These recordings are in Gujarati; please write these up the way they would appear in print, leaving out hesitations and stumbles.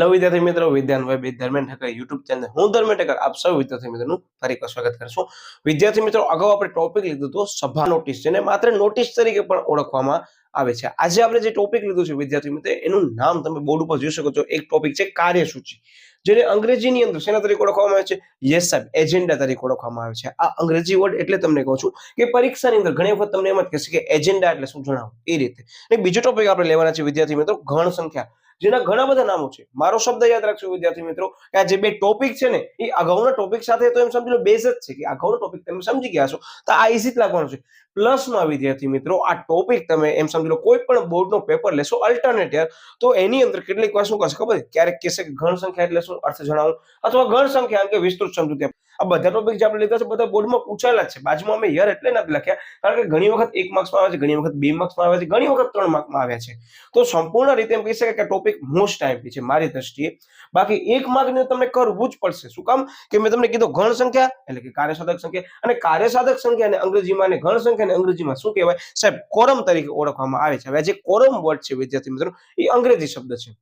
हेलो विद्यार्थी मित्रों, विज्ञान वेब धर्मेन ઠક્કર યુટ્યુબ ચેનલ હું ધર્મેન ઠક્કર આપ સૌ વિદ્યાર્થી મિત્રોનું ફરી એકવાર સ્વાગત કરશું। વિદ્યાર્થી મિત્રો, અગાઉ આપણે ટોપિક લીધું હતું સભા નોટિસ, જેને માત્ર નોટિસ તરીકે પણ ઓળખવામાં આવે છે। આજે આપણે જે ટોપિક લીધું છે વિદ્યાર્થી મિત્રો, એનું નામ તમે બોર્ડ ઉપર જોઈ શકો છો। એક ટોપિક છે કાર્યસૂચિ, જેને અંગ્રેજીની અંદર શેના તરીકે ઓળખવામાં આવે છે? યસ સાહેબ, એજન્ડા તરીકે ઓળખવામાં આવે છે। આ અંગ્રેજી વર્ડ એટલે તમને કહું છું કે પરીક્ષાની અંદર ઘણી વખત તમને એમ જ કહેશે કે એજન્ડા એટલે શું, જણાવો એ રીતે। એક બીજો ટોપિક આપણે લેવાના છે વિદ્યાર્થી મિત્રો, ગણ સંખ્યા, જેના ઘણા બધા નામો છે। મારો શબ્દ યાદ રાખજો વિદ્યાર્થી મિત્રો કે આ જે બે ટોપિક છે ને એ અગાઉના ટોપિક સાથે તો એમ સમજી લો બેઝ જ છે, કે અગાઉનો ટોપિક તમે સમજી ગયા છો તો આ ઈઝી જ લાગવાનો છે। પ્લસમાં વિદ્યાર્થી મિત્રો આ ટોપિક તમે એમ સમજી લો કોઈ પણ બોર્ડનો પેપર લેશો અલ્ટરનેટિવ, તો એની અંદર કેટલીક વાર શું કરશે ખબર છે? ક્યારેક કહેશે કે ગણ સંખ્યા એટલે શું, અર્થ જણાવો, અથવા ગણ સંખ્યા કે વિસ્તૃત સમજૂતી। આ બધા ટોપિક જે આપણે લીધા છે બધા બોર્ડમાં પૂછાયેલા જ છે। બાજુમાં અમે યર એટલે નથી લખ્યા કારણ કે ઘણી વખત 1 માર્ક્સમાં આવે છે, ઘણી વખત 2 માર્ક્સમાં આવે છે, ઘણી વખત 3 માર્કમાં આવ્યા છે। તો સંપૂર્ણ રીતે એમ કહી શકાય કે ટોપિક મોસ્ટ આઈએમપી છે મારી દ્રષ્ટિએ। બાકી 1 માર્કને તમને કરવું જ પડશે। શું કામ? કે મેં તમને કીધું ગણ સંખ્યા એટલે કે કાર્યસાધક સંખ્યા, અને કાર્યસાધક સંખ્યાને અંગ્રેજીમાં અને ગણ સંખ્યાને અંગ્રેજીમાં શું કહેવાય સાહેબ? કોરમ તરીકે ઓળખવામાં આવે છે। હવે જે કોરમ વર્ડ છે વિદ્યાર્થી મિત્રો એ અંગ્રેજી શબ્દ છે।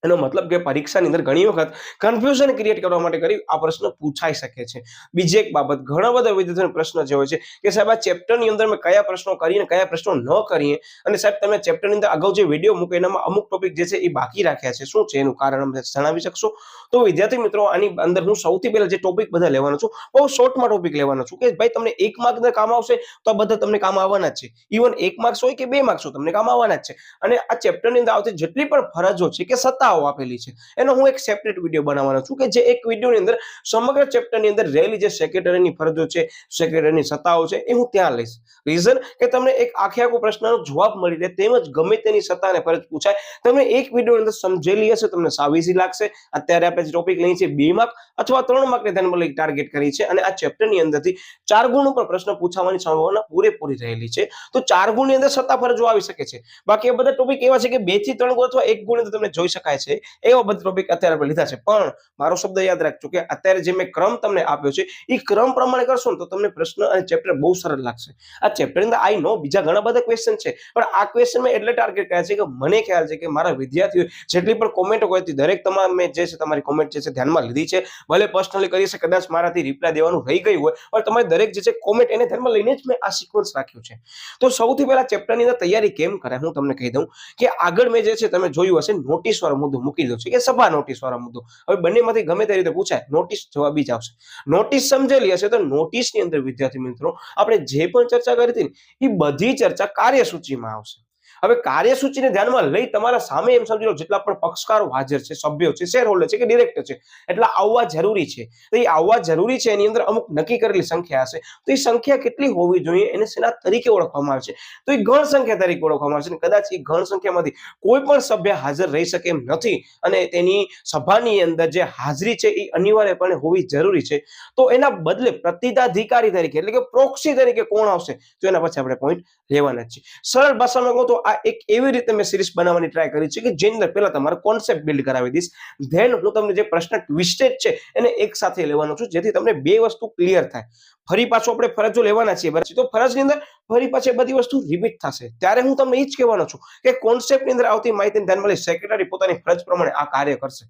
એનો મતલબ કે પરીક્ષાની અંદર ઘણી વખત કન્ફ્યુઝન ક્રિએટ કરવા માટે કરી આ પ્રશ્ન પૂછાઈ શકે છે। બીજી એક બાબત, ઘણા બધા વિદ્યાર્થીઓનો પ્રશ્ન જે હોય છે કે સાહેબ આ ચેપ્ટરની અંદર મેં કયા પ્રશ્નો કરીને કયા પ્રશ્નો ન કરીએ, અને સાહેબ તમે ચેપ્ટરની અંદર અગાઉ જે વિડીયો મૂકે એનામાં અમુક ટોપિક જે છે એ બાકી રાખ્યા છે, શું છે એનું કારણ અમને જણાવી શકશો? તો વિદ્યાર્થી મિત્રો આની અંદર હું સૌથી પહેલા જે ટોપિક બધા લેવાનો છું, બહુ શોર્ટમાં ટોપિક લેવાનો છું કે ભાઈ તમને 1 માર્કના કામ આવશે તો આ બધા તમને કામ આવવાના જ છે। ઇવન 1 માર્ક્સ હોય કે 2 માર્ક્સ હોય તમને કામ આવવાના જ છે। અને આ ચેપ્ટરની અંદર આવતી જેટલી પણ ફરજો છે કે સત્તાઓ આપેલી છે એનો હું એક સેપરેટ વિડીયો બનાવવાનો છું, કે જે એક વિડીયોની અંદર સમગ્ર ચેપ્ટરની અંદર રહેલી જે સેક્રેટરીની ફરજો છે, સેક્રેટરીની સત્તાઓ છે એ હું ત્યાં લઈશ। રીઝન કે તમને એક આખે આખો પ્રશ્નનો જવાબ મળી રહે, તેમજ ગમે તેની સત્તા અને ફરજ પૂછાય તમે એક વિડીયોની અંદર સમજેલી હશે તમને સાવ ઈઝી લાગશે। અત્યારે આપણે જે ટોપિક લઈએ છીએ 2 માર્ક અથવા 3 માર્કને ધ્યાનમાં લઈ ટાર્ગેટ કરી છે, અને આ ચેપ્ટરની અંદરથી 4 ગુણ ઉપર પ્રશ્ન પૂછવાની સંભાવના પૂરેપૂરી રહેલી છે। તો 4 ગુણની અંદર સત્તા ફરજો આવી શકે છે। બાકી એ બધા ટોપિક એવા છે કે 2 થી 3 ગુણ અથવા 1 ગુણ તમને જોઈ શકાય છે, એવા બધા ટોપિક અત્યારે આપણે લીધા છે। પણ મારો શબ્દ યાદ રાખજો કે અત્યારે જે મેં ક્રમ તમને આપ્યો છે એ ક્રમ પ્રમાણે કરશો ને તો તમને પ્રશ્ન અને ચેપ્ટર બહુ સરળ લાગશે। આ ચેપ્ટરની અંદર આઈ નો બીજા ઘણા બધા ક્વેશ્ચન છે, પણ આ ક્વેશ્ચન મેં એટલે ટાર્ગેટ કર્યા છે કે મને ખ્યાલ છે કે મારા વિદ્યાર્થીઓ જેટલી પણ કોમેન્ટો કરી હતી દરેક તમામ મેં જે છે તમારી કોમેન્ટ જે છે ધ્યાનમાં લીધી છે। ભલે પર્સનલી કરી છે, કદાચ મારાથી રિપ્લાય દેવાનું રહી ગયું હોય, પણ તમારી દરેક જે છે કોમેન્ટ એને ધ્યાનમાં લઈને જ મેં આ સિક્વન્સ રાખ્યું છે। તો સૌથી પહેલા ચેપ્ટરની અંદર તૈયારી કેમ કરાય હું તમને કહી દઉં કે આગળ મેં જે છે તમે જોયું હશે નોટિસ વાળો મુદ્દો મૂકી દઉં છે કે સભા નોટિસ વાળો મુદ્દો। હવે બંનેમાંથી ગમે તે રીતે પૂછાય, નોટિસ જવાબ જ આવશે। નોટિસ સમજેલી હશે તો નોટિસની અંદર વિદ્યાર્થી મિત્રો આપણે જે પણ ચર્ચા કરી હતી ને એ બધી ચર્ચા કાર્યસૂચિમાં આવશે। હવે કાર્યસૂચિને ધ્યાનમાં લઈ તમારા સામે એમ સમજી લો જેટલા પણ પક્ષકારો હાજર છે, સભ્યો છે, શેર હોલ્ડર છે કે ડિરેક્ટર છે, એટલા આવવા જરૂરી છે। તો એ આવવા જરૂરી છે, એની અંદર અમુક નક્કી કરેલી સંખ્યા હશે, તો એ સંખ્યા કેટલી હોવી જોઈએ એને શેના તરીકે ઓળખવામાં આવે છે? તો એ ગણ સંખ્યા તરીકે ઓળખવામાં આવે છે। કદાચ એ ગણ સંખ્યામાંથી કોઈ પણ સભ્ય હાજર રહી શકે એમ નથી, અને તેની સભાની અંદર જે હાજરી છે એ અનિવાર્યપણે હોવી જરૂરી છે, તો એના બદલે પ્રતિનિધિકારી તરીકે એટલે કે પ્રોક્સી તરીકે કોણ આવશે? તો એના પછી આપણે પોઈન્ટ લેવાના જ છે। સરળ ભાષામાં કહું તો આ એક એવી રીતે મેં સિરીઝ બનાવવાની ટ્રાય કરી છે કે જેની અંદર પહેલા તમારો કોન્સેપ્ટ બિલ્ડ કરાવી દઈશ, ધેન હું તમને જે પ્રશ્ન ટ્વિસ્ટેડ છે એને એક સાથે લેવાનો છું, જેથી તમને બે વસ્તુ ક્લિયર થાય। ફરી પાછું આપણે ફરજો લેવાના છીએ બરાબર, તો ફરજની અંદર ફરી પાછી બધી વસ્તુ રિપીટ થશે, ત્યારે હું તમને એ જ કહેવાનો છું કે કોન્સેપ્ટની અંદર આવતી માહિતીને ધ્યાનમાં લઈ સેક્રેટરી પોતાની ફરજ પ્રમાણે આ કાર્ય કરશે,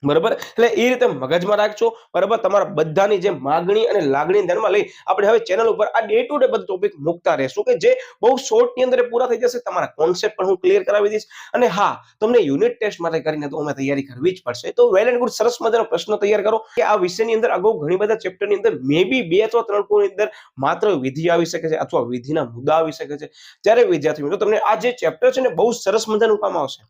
બરાબર। એટલે એ રીતે મગજમાં રાખજો, બરાબર। તમારા બધાની જે માગણી અને લાગણી ધ્યાનમાં લઈ આપણે હવે ચેનલ ઉપર આ ડે ટુ ડે બધું ટોપિક મૂકતા રહેશું, કે જે બહુ શોર્ટની અંદર પૂરા થઈ જશે। તમારા કોન્સેપ્ટ પણ હું ક્લિયર કરાવી દઈશ, અને હા તમને યુનિટ ટેસ્ટ માટે કરીને તો અમે તૈયારી કરવી જ પડશે। તો વેલ એન્ડ ગુડ, સરસ મજાનો પ્રશ્ન તૈયાર કરો કે આ વિષયની અંદર અગાઉ ઘણી બધા ચેપ્ટરની અંદર મે બી 2 અથવા 3 ગુણની અંદર માત્ર વિધિ આવી શકે છે અથવા વિધિના મુદ્દા આવી શકે છે, ત્યારે વિદ્યાર્થી મિત્રો તમને આ જે ચેપ્ટર છે ને બહુ સરસ મજાનું કામ આવશે,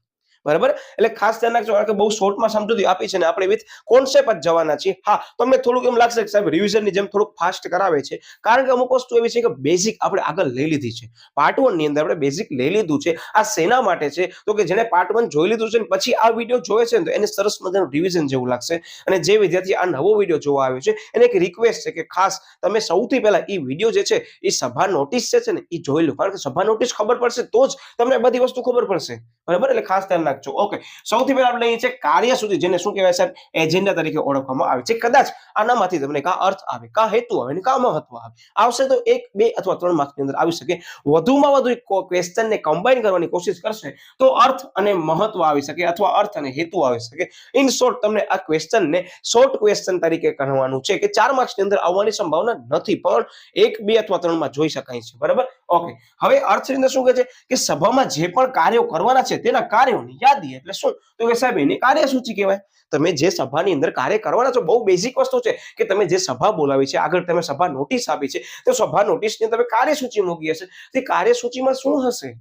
બરાબર। એટલે ખાસ ધ્યાન રાખજો કે બહુ શોર્ટમાં સમજૂતી આપી છે ને આપણે વિથ કોન્સેપ્ટ જ જવાના છીએ। હા તમને થોડુંક એમ લાગશે કે સાહેબ રિવિઝનની જેમ થોડુંક ફાસ્ટ કરાવે છે, કારણ કે અમુક વસ્તુ એવી છે કે બેઝિક આપણે આગળ લઈ લીધી છે, પાર્ટ 1 ની અંદર આપણે બેઝિક લઈ લીધું છે। આ શેના માટે છે તો કે જેને પાર્ટ 1 જોઈ લીધું છે ને પછી આ વિડીયો જોવે છે ને તો એને સરસ મજાનું રિવિઝન જેવું લાગશે। અને જે વિદ્યાર્થી આ નવો વિડીયો જોવા આવ્યો છે એને એક રિક્વેસ્ટ છે કે ખાસ તમે સૌથી પહેલા એ વિડીયો જે છે એ સભા નોટિસ છે ને એ જોઈ લો, કારણ કે સભા નોટિસ ખબર પડશે તો જ તમને બધી વસ્તુ ખબર પડશે, બરાબર। એટલે ખાસ ધ્યાન રાખજો। રાખજો. ઓકે, સૌથી પહેલા આપણે લઈએ છીએ કાર્યસૂચિ, જેને શું કહેવાય સાહેબ? એજન્ડા તરીકે ઓળખવામાં આવે છે. કદાચ આનામાંથી તમને કા અર્થ આવે, કા હેતુ આવે, કા મહત્વ આવે, આવશે તો 1, 2 અથવા 3 માર્ક્સની અંદર આવી શકે. વધુમાં વધુ એક ક્વેશ્ચનને કમ્બાઈન કરવાની કોશિશ કરશે તો અર્થ અને મહત્વ આવી શકે અથવા અર્થ અને હેતુ આવી શકે. ઇન શોર્ટ તમને આ ક્વેશ્ચનને શોર્ટ ક્વેશ્ચન તરીકે કહેવાનું છે કે 4 માર્ક્સની અંદર આવવાની સંભાવના નથી, પણ 1, 2 અથવા 3 માં જોઈ શકાય છે. બરાબર? ઓકે, હવે અર્થની અંદર શું કહે છે કે સભામાં જે પણ કાર્યો કરવાના છે તેના કાર્યોની યાદી. એટલે શું? તો કે સાહેબ એની કાર્યસૂચિ કહેવાય. તમે જે સભાની અંદર કાર્ય કરવાના છો, બહુ બેઝિક વસ્તુ છે કે તમે જે સભા બોલાવી છે, આગળ તમે સભા નોટિસ આપી છે, તો સભા નોટિસની તમે કાર્યસૂચિ મૂકી હશે. તે કાર્યસૂચિમાં શું હશે?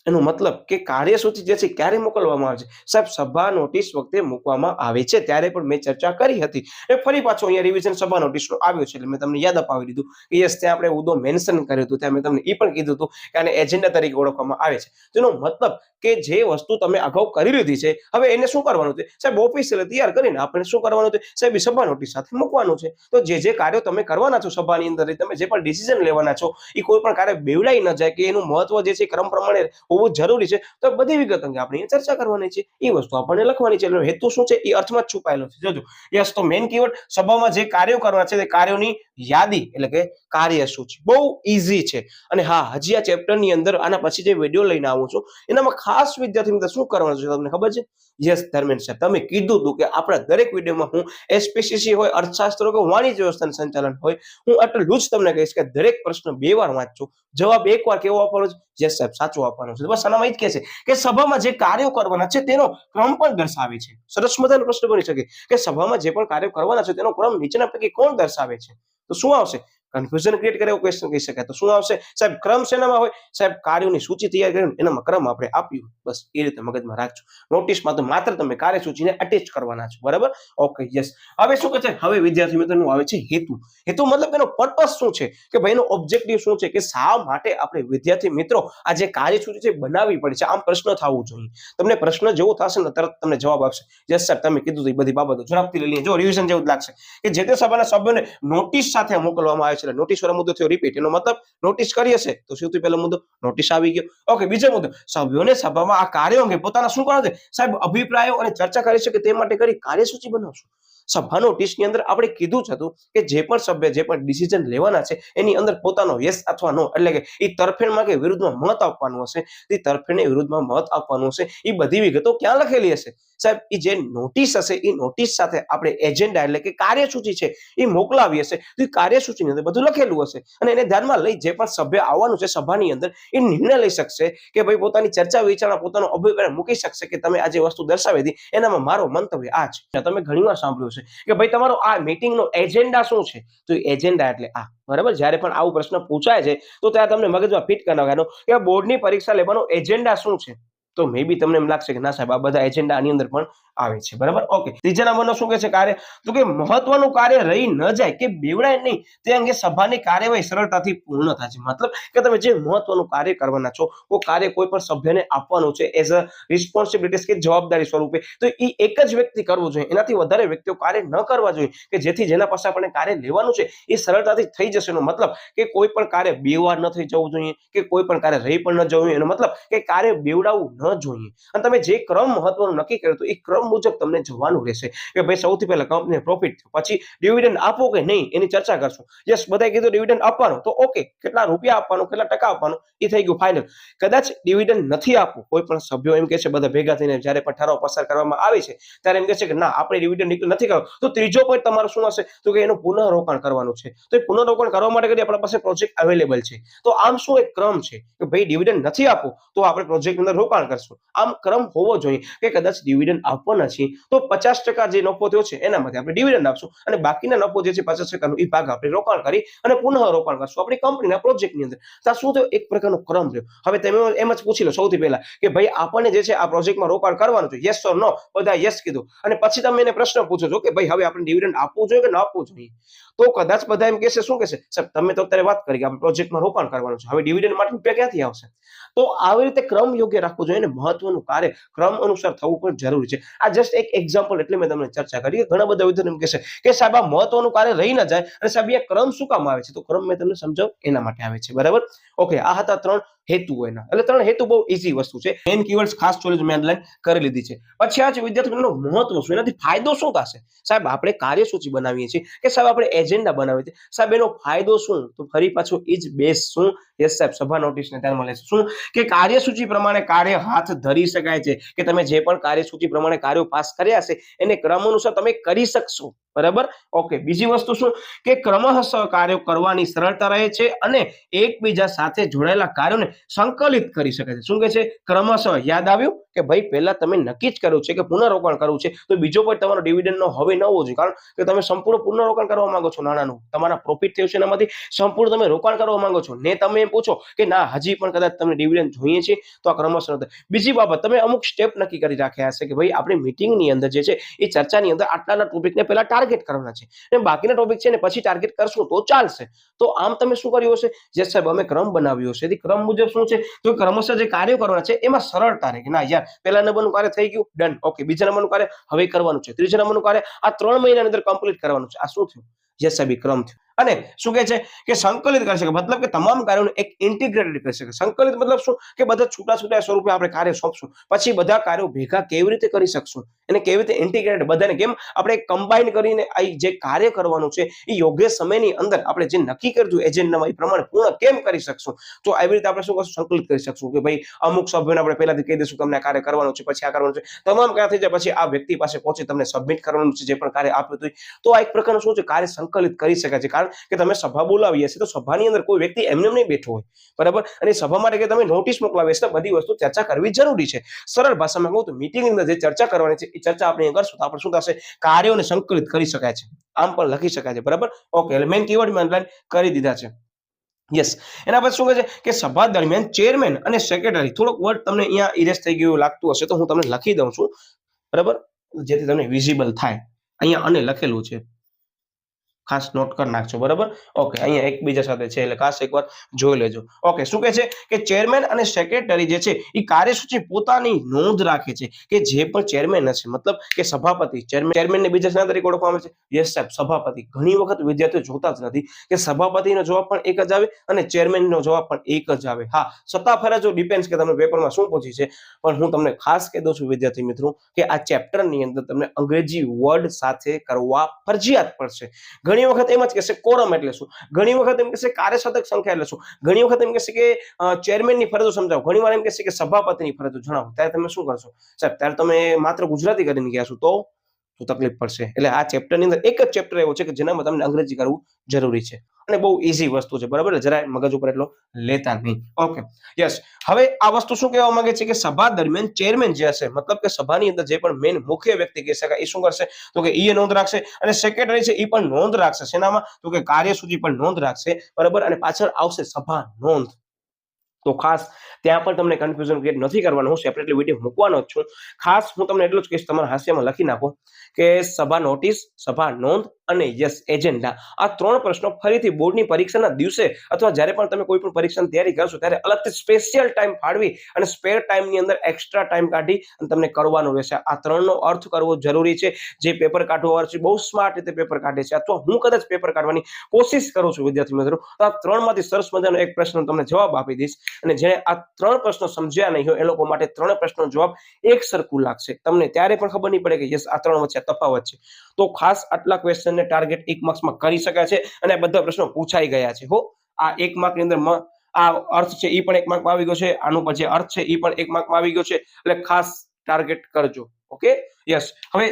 એનો મતલબ કે કાર્યસૂચિ જે છે ક્યારે મોકલવામાં આવે છે? સાહેબ, સભા નોટિસ વખતે મૂકવામાં આવે છે. ત્યારે પણ મેં ચર્ચા કરી હતી. એ ફરી પાછો અહીંયા રિવિઝન સભા નોટિસનો આવ્યો છે એટલે મેં તમને યાદ અપાવી દીધું કે યસ, ત્યાં આપણે ઉદો મેન્શન કર્યું હતું. ત્યાં મેં તમને એ પણ કીધું હતું કે આને એજન્ડા તરીકે ઓળખવામાં આવે છે. તેનો મતલબ કે જે વસ્તુ તમે અગાઉ કરી લીધી છે, હવે એને શું કરવાનું છે? સાહેબ, ઓફિસિયલી તૈયાર કરીને આપણે શું કરવાનું છે? સાહેબ, સભા નોટિસ સાથે મૂકવાનું છે. તો જે કાર્યો તમે કરવાના છો સભાની અંદર, તમે જે પણ ડિસિઝન લેવાના છો, એ કોઈ પણ કાર્ય બેવડાઈ ન જાય કે એનું મહત્વ જે છે ક્રમ પ્રમાણે હોવું જરૂરી છે, તો બધી વિગત અંગે આપણે ચર્ચા કરવાની છે. એ વસ્તુ આપણને લખવાની છે. એનો હેતુ શું છે એ અર્થમાં જ છુપાયેલો છે. જોજો, યસ, તો મેઇન કીવર્ડ સભામાં જે કાર્યો કરવાના છે તે કાર્યોની યાદી એટલે કે કાર્યસૂચિ. બહુ ઈઝી છે. અને હા, હજી આ ચેપ્ટરની અંદર આના પછી જે વિડીયો લઈને આવું છું એનામાં ખાસ વિદ્યાર્થી મિત્રો શું કરવાનું છે તમને ખબર છે? યસ, ધર્મેન્દ્ર સાહેબ, તમે કીધું હતું કે આપણા દરેક વિડીયોમાં હું એસપીસીસી હોય, અર્થશાસ્ત્ર હોય, વાણિજ્ય વ્યવસ્થાનું સંચાલન હોય, હું આટલું જ તમને કહીશ કે દરેક પ્રશ્ન 2 વાર વાંચજો. જવાબ 1 વાર કેવો આપવાનો છે? યસ સાહેબ, સાચો આપવાનો છે. બસ આનામાં જ કહે છે કે સભામાં જે કાર્યો કરવાના છે તેનો ક્રમ પણ દર્શાવે છે. સરસ મજાનો પ્રશ્ન બની શકે કે સભામાં જે પણ કાર્યો કરવાના છે તેનો ક્રમ નીચેના પૈકી કોણ દર્શાવે છે? તો શું આવશે? કન્ફ્યુઝન ક્રિએટ કરે એવો ક્વેશ્ચન કહી શકાય. તો શું આવશે સાહેબ? ક્રમ શેનામાં હોય? સાહેબ, કાર્યોની સૂચિ તૈયાર કરીને એનામાં ક્રમ આપણે આપ્યું. બસ એ રીતે મગજમાં રાખજો. નોટિસમાં તો માત્ર તમે કાર્યસૂચિને અટેચ કરવાના છો. બરાબર? Okay, yes. હવે શું કહે છે? હવે વિદ્યાર્થી મિત્રોનું આવે છે હેતુ. હેતુ મતલબ એનો પર્પસ શું છે કે ભાઈ એનો ઓબ્જેક્ટિવ શું છે, કે શા માટે આપણે વિદ્યાર્થી મિત્રો આ જે કાર્યસૂચિ છે બનાવવી પડે છે? આમ પ્રશ્ન થવું જોઈએ. તમને પ્રશ્ન જેવો થશે ને તરત તમને જવાબ આપશે. યસ સાહેબ, તમે કીધું એ બધી બાબતો ઝડપથી લઈ લઈએ. જો રિવિઝન જેવું જ લાગશે કે જે તે સભાના સભ્યોને નોટિસ સાથે મોકલવામાં આવે છે. નોટિસ વાળો મુદ્દો થયો રિપીટ. એનો મતલબ નોટિસ કરી હશે તો સૌથી પહેલો મુદ્દો નોટિસ આવી ગયો. ઓકે, બીજો મુદ્દો, સભ્યોને સભામાં આ કાર્યો અંગે પોતાના શું કરવા છે સાહેબ? અભિપ્રાયો અને ચર્ચા કરી શકે તે માટે કરી કાર્યસૂચિ બનાવશું. સભા નોટિસની અંદર આપણે કીધું જ હતું કે જે પણ સભ્ય જે પણ ડિસિઝન લેવાના છે એની અંદર પોતાનો યસ અથવા નો એટલે કે એ તરફેણમાં કે વિરુદ્ધમાં મત આપવાનું હશે. તે તરફેણની વિરુદ્ધમાં મત આપવાનું હશે. એ બધી વિગતો ક્યાં લખેલી હશે સાહેબ? એ જે નોટિસ હશે એ નોટિસ સાથે આપણે એજન્ડા એટલે કે કાર્યસૂચિ છે એ મોકલાવી હશે. તો એ કાર્યસૂચિની અંદર બધું લખેલું હશે અને એને ધ્યાનમાં લઈ જે પણ સભ્ય આવવાનું છે સભાની અંદર એ નિર્ણય લઈ શકશે કે ભાઈ પોતાની ચર્ચા વિચારણા પોતાનો અભિપ્રાય મૂકી શકશે કે તમે આ જે વસ્તુ દર્શાવી હતી એનામાં મારો મંતવ્ય આ છે. તમે ઘણીવાર સાંભળ્યું છે કે ભાઈ તમારો આ મીટિંગનો એજન્ડા શું છે? તો એજન્ડા એટલે આ. બરાબર? જ્યારે પણ આવો પ્રશ્ન પૂછાય છે તો ત્યાં તમને મગજમાં ફિટ કરી નાખવાનો કે બોર્ડની પરીક્ષા લેવાનો એજન્ડા શું છે. તો મે બી તમને એમ લાગશે કે ના સાહેબ, આ બધા એજન્ડા આની અંદર પણ આવે છે. બરાબર? ઓકે, ત્રીજા નંબરનો શું કહે છે કાર્ય? તો કે મહત્વનું કાર્ય રહી ન જાય કે બેવડાય નહીં તે અંગે સભાની કાર્યવાહી સરળતાથી પૂર્ણ થાય છે. મતલબ કે તમે જે મહત્વનું કાર્ય કરવાના છો, કોઈ કાર્ય કોઈ પણ સભ્યને આપવાનું છે એઝ અ રિસ્પોન્સિબિલિટીઝ કે જવાબદારી સ્વરૂપે, તો એ એક જ વ્યક્તિ કરવું જોઈએ. એનાથી વધારે વ્યક્તિઓ કાર્ય ન કરવા જોઈએ કે જેથી જેના પાસે આપણે કાર્ય લેવાનું છે એ સરળતાથી થઈ જશે. એનો મતલબ કે કોઈ પણ કાર્ય બે વાર ન થઈ જવું જોઈએ કે કોઈ પણ કાર્ય રહી પણ ન જવું જોઈએ. એનો મતલબ કે કાર્ય બેવડાવવું ન જોઈએ. અને તમે જે ક્રમ મહત્વનું નક્કી કર્યો તો એ ક્રમ મુજબ તમને જવાનું રહેશે કે ભાઈ સૌથી પહેલા કંપનીને પ્રોફિટ થયો, પછી ડિવિડન્ડ આપો કે નહીં એની ચર્ચા કરશું. યસ, બધાએ કીધું ડિવિડન્ડ આપવાનું, તો ઓકે, કેટલા રૂપિયા આપવાનું, કેટલા ટકા આપવાનું એ થઈ ગયું ફાઇનલ. કદાચ ડિવિડન્ડ નથી આપવું, કોઈ પણ સભ્યો એમ કહે છે બધા ભેગા થઈને જ્યારે પણ ઠરાવ પસાર કરવામાં આવે છે ત્યારે એમ કહે છે કે ના આપણે ડિવિડન્ડ નથી કરવું, તો ત્રીજો પોઈન્ટ તમારો શું હશે? તો કે એનું પુનઃરોકાણ કરવાનું છે. તો એ પુનઃરોકાણ કરવા માટે કરી આપણા પાસે પ્રોજેક્ટ અવેલેબલ છે. તો આમ શું એક ક્રમ છે કે ભાઈ ડિવિડન્ડ નથી આપવું તો આપણે પ્રોજેક્ટ અંદર રોકાણ કરશું. આમ ક્રમ હોવો જોઈએ કે કદાચ ડિવિડન્ડ આપવાના છીએ તો 50% જે નફો થયો છે એનામાંથી આપણે ડિવિડન્ડ આપશું અને બાકીના નફો જે છે 50% એ ભાગ આપણે રોકાણ કરી અને પુનઃ રોકાણ કરશું આપણી કંપનીના પ્રોજેક્ટની અંદર. તો શું થયો? એક પ્રકારનો ક્રમ રહ્યો. હવે તમે એમ જ પૂછી લો સૌથી પહેલા કે ભાઈ આપણને જે છે આ પ્રોજેક્ટમાં રોકાણ કરવાનું છે, યસ ઓર નો? બધા યસ કીધું અને પછી તમે એને પ્રશ્ન પૂછો છો કે ભાઈ હવે આપણે ડિવિડન્ડ આપવું જોઈએ કે ન આપવું જોઈએ? તો કદાચ બધા એમ કહેશે, શું કહેશે? સાહેબ, તમે તો અત્યારે વાત કરી કે આપણે પ્રોજેક્ટમાં રોકાણ કરવાનું છે, હવે ડિવિડન્ડ માટે રૂપિયા ક્યાંથી આવશે? તો આવી રીતે ક્રમ યોગ્ય રાખવું જોઈએ અને મહત્વનું કાર્ય ક્રમ અનુસાર થવું પણ જરૂરી છે. આ જસ્ટ એક એક્ઝામ્પલ એટલે મેં તમને ચર્ચા કરી. ઘણા બધા વિદ્યાર્થીઓ એમ કહેશે કે સાહેબ આ મહત્વનું કાર્ય રહી ન જાય અને સાહેબ એ ક્રમ શું કામ આવે છે? તો ક્રમ મેં તમને સમજાવ એના માટે આવે છે. બરાબર? ઓકે, આ હતા 3 હેતુ એના, એટલે 3 હેતુ બહુ ઈઝી વસ્તુ છે. મેઇન કીવર્ડ્સ ખાસ ચોરી મેં અંડરલાઈન કરી લીધી છે. પછી આ છે વિદ્યાર્થી મિત્રોનો મહત્વ શું, એનાથી ફાયદો શું થશે? સાહેબ આપણે કાર્યસૂચિ બનાવીએ છીએ કે સાહેબ આપણે એજન્ડા બનાવીએ છીએ, સાહેબ એનો ફાયદો શું? તો ફરી પાછું ઈ જ બેઝ શું? યસ સાહેબ, સભા નોટિસને ધ્યાનમાં લેશે. શું કે કાર્યસૂચિ પ્રમાણે કાર્ય હાથ ધરી શકાય છે, કે તમે જે પણ કાર્યસૂચિ પ્રમાણે કાર્યો પાસ કર્યા છે એને ક્રમ અનુસાર તમે કરી શકશો. બરાબર, ઓકે. બીજી વસ્તુ શું કે ક્રમશઃ કાર્યો કરવાની સરળતા રહે છે અને એકબીજા સાથે જોડાયેલા કાર્યોને સંકલિત કરી શકે છે. શું કહે છે? ક્રમશઃ. યાદ આવ્યું કે ભાઈ પહેલા તમે નક્કી જ કર્યું છે કે પુનઃરોકાણ કરવું છે, તો બીજો કોઈ તમારો ડિવિડન્ડનો હવે ન હોવો જોઈએ, કારણ કે તમે સંપૂર્ણ પુનઃરોકાણ કરવા માંગો છો નાણાંનું, તમારા પ્રોફિટ થયું છે એનામાંથી સંપૂર્ણ તમે રોકાણ કરવા માંગો છો ને તમે એમ પૂછો કે ના હજી પણ કદાચ તમને ડિવિડન્ડ જોઈએ છે, તો આ ક્રમશઃ નથી. બીજી બાબત, તમે અમુક સ્ટેપ નક્કી કરી રાખ્યા હશે કે ભાઈ આપણી મીટિંગની અંદર જે છે એ ચર્ચાની અંદર આટલાના ટોપિકને પહેલા ટાર્ગેટ કરવાના છે અને બાકીના ટોપિક છે ને પછી ટાર્ગેટ કરશું તો ચાલશે. તો આમ તમે શું કર્યું હશે? જે સાહેબ અમે ક્રમ બનાવ્યો છે, ક્રમ મુજબ શું છે તો ક્રમશઃ જે કાર્યો કરવાના છે એમાં સરળતા રહે કે ના યાર પહેલા નંબરનું કાર્ય થઈ ગયું, ડન, ઓકે. બીજા નંબરનું કાર્ય હવે કરવાનું છે, ત્રીજા નંબરનું કાર્ય આ 3 મહિનાની અંદર કમ્પ્લીટ કરવાનું છે. આ શું થયું? યસ સાહેબ, ક્રમ થયો. અને શું કહે છે કે સંકલિત કરી શકે, મતલબ કે તમામ કાર્યોને એક ઇન્ટિગ્રેટેડ કરી શકે. સંકલિત મતલબ શું કે બધા છૂટા છૂટા સ્વરૂપે આપણે કાર્ય સોંપશું, પછી બધા કાર્યો ભેગા કેવી રીતે કરી શકશું, એને કેવી રીતે ઇન્ટિગ્રેટેડ બધાને કેમ આપણે કમ્બાઈન કરીને આ જે કાર્ય કરવાનું છે એ યોગ્ય સમયની અંદર આપણે જે નક્કી કરજો એજન્ડામાં એ પ્રમાણે પૂર્ણ કેમ કરી શકશું. તો આવી રીતે આપણે શું કરશું? સંકલિત કરી શકશું કે ભાઈ અમુક સભ્યોને આપણે પહેલાથી કહી દઈશું કે અમને આ કાર્ય કરવાનું છે, પછી આ કરવાનું છે, તમામ કાર્ય થઈ જાય પછી આ વ્યક્તિ પાસે પહોંચી તમને સબમિટ કરવાનું છે જે પણ કાર્ય આપ્યું હતું. તો આ એક પ્રકારનું શું છે કાર્ય સંકલિત કરી શકાય છે, કારણ કે તમે સભા બોલાવી હશે તો સભાની અંદર કોઈ વ્યક્તિ એમને નહીં બેઠો હોય, બરાબર, અને સભા માટે કે તમે નોટિસ મોકલાવી હશે તો બધી વસ્તુ ચર્ચા કરવી જરૂરી છે. સરળ ભાષામાં કહું તો મીટિંગની અંદર જે ચર્ચા કરવાની છે એ ચર્ચા આપણે કરશું તો આપણે શું થશે? કાર્યોને સંકલિત કરી શકાય છે. આમ પણ લખી શકાય છે, બરાબર, ઓકે. એટલે મેઇન કીવર્ડ મેં અંડરલાઈન કરી દીધા છે. યસ. એના પછી શું કહે છે કે સભા દરમિયાન ચેરમેન અને સેક્રેટરી, થોડોક વર્ડ તમને અહીંયા ઇરેઝ થઈ ગયું લાગતું હશે તો હું તમને લખી દઉં છું, બરાબર, જેથી તમને વિઝિબલ થાય. અહીંયા અને લખેલું છે, ખાસ નોટ કરી નાખજો, બરાબર, ઓકે. અહીંયા એકબીજા સાથે છે એટલે ખાસ એકવાર જોઈ લેજો. ઓકે. શું કહે છે કે ચેરમેન અને સેક્રેટરી જે છે એ કાર્યસૂચિ પોતાની નોંધ રાખે છે કે જે પણ ચેરમેન હશે, મતલબ કે સભાપતિ, ચેરમેનને બીજા શેના તરીકે ઓળખવામાં આવે છે? યસ સાહેબ, સભાપતિ. ઘણી વખત વિદ્યાર્થીઓ જોતા જ નથી કે સભાપતિનો જવાબ પણ એક જ આવે અને ચેરમેનનો જવાબ પણ એક જ આવે. હા, સત્તા ફરજો ડિપેન્ડ્સ કે તમને પેપરમાં શું પૂછી છે, પણ હું તમને ખાસ કહી દઉં છું વિદ્યાર્થી મિત્રો કે આ ચેપ્ટરની અંદર તમને અંગ્રેજી વર્ડ સાથે કરવા ફરજિયાત પડશે. ઘણી વખત એમ જ કહેશે કોરમ એટલે શું, ઘણી વખત એમ કહેશે કાર્યસાધક સંખ્યા એટલે શું, ઘણી વખત એમ કહેશે કે ચેરમેનની ફરજો સમજાવો, ઘણી વાર એમ કહેશે કે સભાપતિની ફરજો જણાવો. ત્યારે તમે શું કરશો સાહેબ? ત્યારે તમે માત્ર ગુજરાતી કરીને ગયા છો તો તકલીફ પડશે. એટલે આ ચેપ્ટરની અંદર એક જ ચેપ્ટર એવો છે કે જેનામાં તમને અંગ્રેજી કરવું જરૂરી છે અને બહુ ઈઝી વસ્તુ છે, બરાબર, જરાય મગજ ઉપર એટલો લેતા નહીં. Okay, yes. હવે આ વસ્તુ શું કહેવા માંગે છે કે સભા દરમિયાન ચેરમેન જે હશે, મતલબ કે સભાની અંદર જે પણ મેન મુખ્ય વ્યક્તિ કહી શકાય એ શું કરશે તો કે એ નોંધ રાખશે અને સેક્રેટરી છે એ પણ નોંધ રાખશે. શેનામાં? તો કે કાર્યસૂચિ પણ નોંધ રાખશે, બરાબર, અને પાછળ આવશે સભા નોંધ. તો ખાસ ત્યાં પણ તમને કન્ફ્યુઝન ક્રિએટ નથી કરવાનું, હું સેપરેટલી વિડીયો મૂકવાનો જ છું. ખાસ હું તમને એટલું જ કહીશ, તમારા હાસ્યમાં લખી નાખો કે સભા નોટિસ, સભા નોંધ અને યસ એજન્ડા, આ 3 પ્રશ્નો ફરીથી બોર્ડની પરીક્ષાના દિવસે અથવા જ્યારે પણ તમે કોઈ પણ પરીક્ષાની તૈયારી કરશો ત્યારે અલગથી સ્પેશિયલ ટાઈમ ફાળવી અને સ્પેર ટાઈમની અંદર એક્સ્ટ્રા ટાઈમ કાઢી અને તમને કરવાનું રહેશે. આ 3નો અર્થ કરવો જરૂરી છે. જે પેપર કાઢવા છે બહુ સ્માર્ટ રીતે પેપર કાઢે છે અથવા હું કદાચ પેપર કાઢવાની કોશિશ કરું છું વિદ્યાર્થી મિત્રો, તો આ 3માંથી સરસ મજાનો એક પ્રશ્ન તમને જવાબ આપી દઈશ અને જેણે આ 3 પ્રશ્નો સમજ્યા નહીં હોય એ લોકો માટે 3 પ્રશ્નનો જવાબ એક સરખું લાગશે. તમને ત્યારે પણ ખબર નહીં પડે કે યસ આ 3 વચ્ચે તફાવત છે. તો ખાસ આટલા ક્વેશ્ચનને ટાર્ગેટ 1 માર્ક્સમાં કરી શકાય છે અને બધા પ્રશ્નો પૂછાઈ ગયા છે. હો, આ 1 માર્કની અંદર આ અર્થ છે એ પણ 1 માર્કમાં આવી ગયો છે, આનો પછી અર્થ છે એ પણ 1 માર્કમાં આવી ગયો છે, એટલે ખાસ ટાર્ગેટ કરજો. Okay, yes. હવે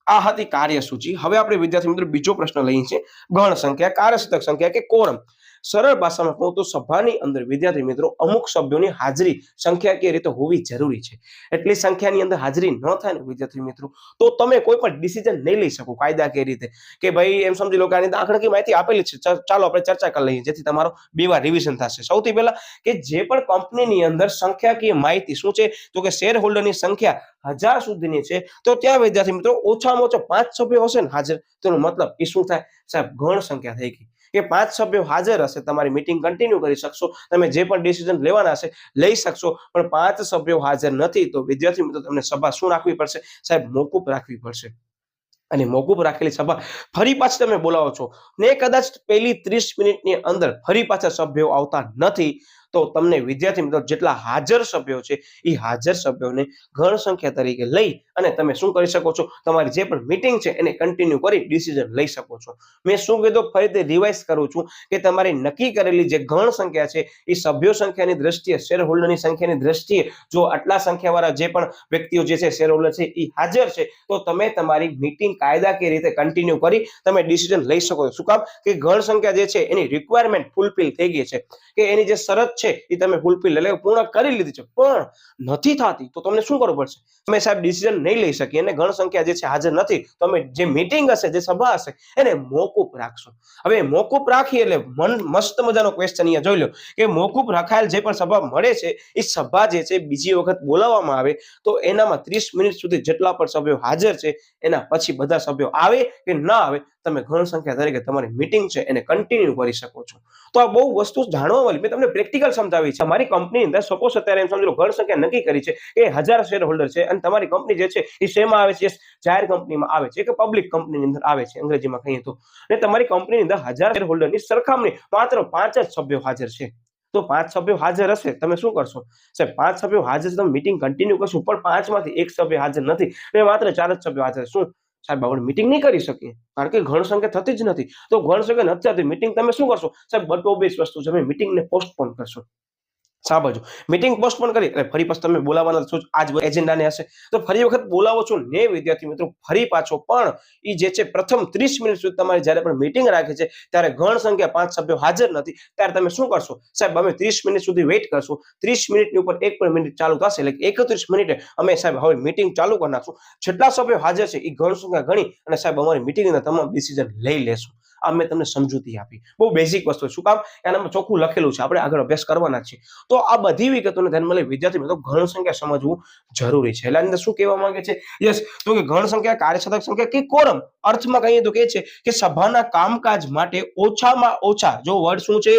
આ હતી કાર્યસૂચિ. હવે આપણે વિદ્યાર્થી મિત્રો બીજો પ્રશ્ન લઈએ છીએ ગણ સંખ્યા, કાર્યસાધક સંખ્યા કે કોરમ. સરળ ભાષામાં કહું તો સભાની અંદર વિદ્યાર્થી મિત્રો અમુક સભ્યોની હાજરી સંખ્યાકીય રીતે હોવી જરૂરી છે. એટલી સંખ્યાની અંદર હાજરી ન થાય ને વિદ્યાર્થી મિત્રો તો તમે કોઈ પણ ડિસિઝન નહીં લઈ શકો કાયદાકીય રીતે કે ભાઈ એમ સમજી લો કે આની આંકડાકીય માહિતી આપેલી છે, ચાલો આપણે ચર્ચા કરી લઈએ જેથી તમારો 2 વાર રિવિઝન થશે. સૌથી પહેલા કે જે પણ કંપનીની અંદર સંખ્યાકીય માહિતી શું છે તો કે શેર હોલ્ડરની સંખ્યા 1000 સુધીની છે તો ત્યાં વિદ્યાર્થી મિત્રો ઓછામાં ઓછા 5 સભ્યો હશે ને હાજર, તેનો મતલબ એ શું થાય સાહેબ? ગણ સંખ્યા થઈ ગઈ કે 5 સભ્યો હાજર હશે, તમારી મીટિંગ કન્ટિન્યુ કરી શકશો, તમે જે પણ ડિસિઝન લેવાના હશે લઈ શકશો, પણ 5 સભ્યો હાજર નથી તો વિદ્યાર્થી મિત્રો તમને સભા શું રાખવી પડશે સાહેબ? મોકૂફ રાખવી પડશે. અને મોકૂફ રાખેલી સભા ફરી પાછી તમે બોલાવો છો ને કદાચ પહેલી 30 મિનિટની અંદર ફરી પાછા સભ્યો આવતા નથી તો તમને વિદ્યાર્થી મિત્રો જેટલા હાજર સભ્યો છે એ હાજર સભ્યોને ગણ સંખ્યા તરીકે લઈ અને તમે શું કરી શકો છો, તમારી જે પણ મીટિંગ છે એને કન્ટિન્યુ કરી ડિસિઝન લઈ શકો છો. મેં શું કીધું ફરીથી રિવાઇઝ કરું છું કે તમારી નક્કી કરેલી જે ગણ સંખ્યા છે એ સભ્યો સંખ્યાની દ્રષ્ટિએ, શેર હોલ્ડરની સંખ્યાની દ્રષ્ટિએ જો આટલા સંખ્યાવાળા જે પણ વ્યક્તિઓ જે છે શેર હોલ્ડર છે એ હાજર છે તો તમે તમારી મીટિંગ કાયદાકીય રીતે કન્ટિન્યુ કરી તમે ડિસિઝન લઈ શકો છો. શું કામ કે ગણ સંખ્યા જે છે એની રિક્વાયરમેન્ટ ફૂલફિલ થઈ ગઈ છે, કે એની જે શરત છે એ તમે ફૂલફિલ એટલે પૂર્ણ કરી લીધી છે, પણ નથી થતી તો તમને શું કરવું પડશે, તમે સાહેબ ડિસિઝન નહીં લઈ શકીએ અને ગણ સંખ્યા જે છે હાજર નથી તો અમે જે મીટિંગ હશે, જે સભા હશે એને મોકૂફ રાખશું. હવે મોકૂફ રાખી એટલે મસ્ત મજાનો ક્વેશ્ચન અહીંયા જોઈ લો કે મોકૂફ રખાયેલ જે પણ સભા મળે છે એ સભા જે છે બીજી વખત બોલાવવામાં આવે તો એનામાં 30 મિનિટ સુધી જેટલા પણ સભ્યો હાજર છે એના પછી બધા સભ્યો આવે કે ના આવે તમે ગણ સંખ્યા તરીકે તમારી મીટિંગ છે એને કન્ટિન્યુ કરી શકો છો. તો આ બહુ વસ્તુ જાણવા મળી, મેં તમને પ્રેક્ટિકલ સમજાવી છે. અમારી કંપની અંદર સપોઝ અત્યારે એમ સમજી લો ગણ સંખ્યા નક્કી કરી છે કે 1000 શેર હોલ્ડર છે અને તમારી કંપની જે છે એ શેમાં આવે છે, જાહેર કંપનીમાં આવે છે કે પબ્લિક કંપનીની અંદર આવે છે અંગ્રેજીમાં કહીએ તો, અને તમારી કંપનીની અંદર 1000 શેર હોલ્ડરની સરખામણી માત્ર 5 જ સભ્યો હાજર છે. તો 5 સભ્યો હાજર હશે તમે શું કરશો સાહેબ, 5 સભ્યો હાજર છે તમે મીટિંગ કન્ટિન્યુ કરશો, પણ 5 માંથી એક સભ્ય હાજર નથી એટલે માત્ર 4 જ સભ્યો હાજર. શું સાહેબ આપણે મીટિંગ નહીં કરી શકીએ કારણ કે ગણ સંખ્યા થતી જ નથી. તો ગણ સંખ્યા નથી થતી મીટિંગ તમે શું કરશો સાહેબ, બટો બેસ વસ્તુ છે, મીટિંગને પોસ્ટપોન કરશો. સાબાજો મીટિંગ પોસ્ટપોન કરી એટલે ફરી પાછું તમે બોલાવવાના છો આજ એજન્ડાને હશે તો ફરી વખત બોલાવો છો ને વિદ્યાર્થી મિત્રો, ફરી પાછો પણ એ જે છે પ્રથમ 30 મિનિટ સુધી તમારી જ્યારે પણ મીટિંગ રાખે છે ત્યારે ગણ સંખ્યા 5 સભ્યો હાજર નથી ત્યારે તમે શું કરશો સાહેબ, અમે 30 મિનિટ સુધી વેઇટ કરશું. 30 મિનિટની ઉપર 1 પણ મિનિટ ચાલુ થશે એટલે 31 મિનિટે અમે સાહેબ હવે મીટિંગ ચાલુ કરી નાખશું. જેટલા સભ્યો હાજર છે એ ગણ સંખ્યા ગણી અને સાહેબ અમારી મીટિંગના તમામ ડિસિઝન લઈ લેશું. આ મેં તમને સમજૂતી આપી, બહુ બેઝિક વસ્તુ. શું કામ એનામાં ચોખ્ખું લખેલું છે, આપણે આગળ અભ્યાસ કરવાના છીએ. તો આ બધી વિગતોને ધ્યાનમાં લઈ વિદ્યાર્થી મિત્રો ગણ સંખ્યા સમજવું જરૂરી છે. એટલે અંદર શું કહેવા માંગે છે, યસ તો કે ગણ સંખ્યા, કાર્યસાધક સંખ્યા કે કોરમ અર્થમાં કહીએ તો કે છે કે સભાના કામકાજ માટે ઓછામાં ઓછા, જો વર્ડ શું છે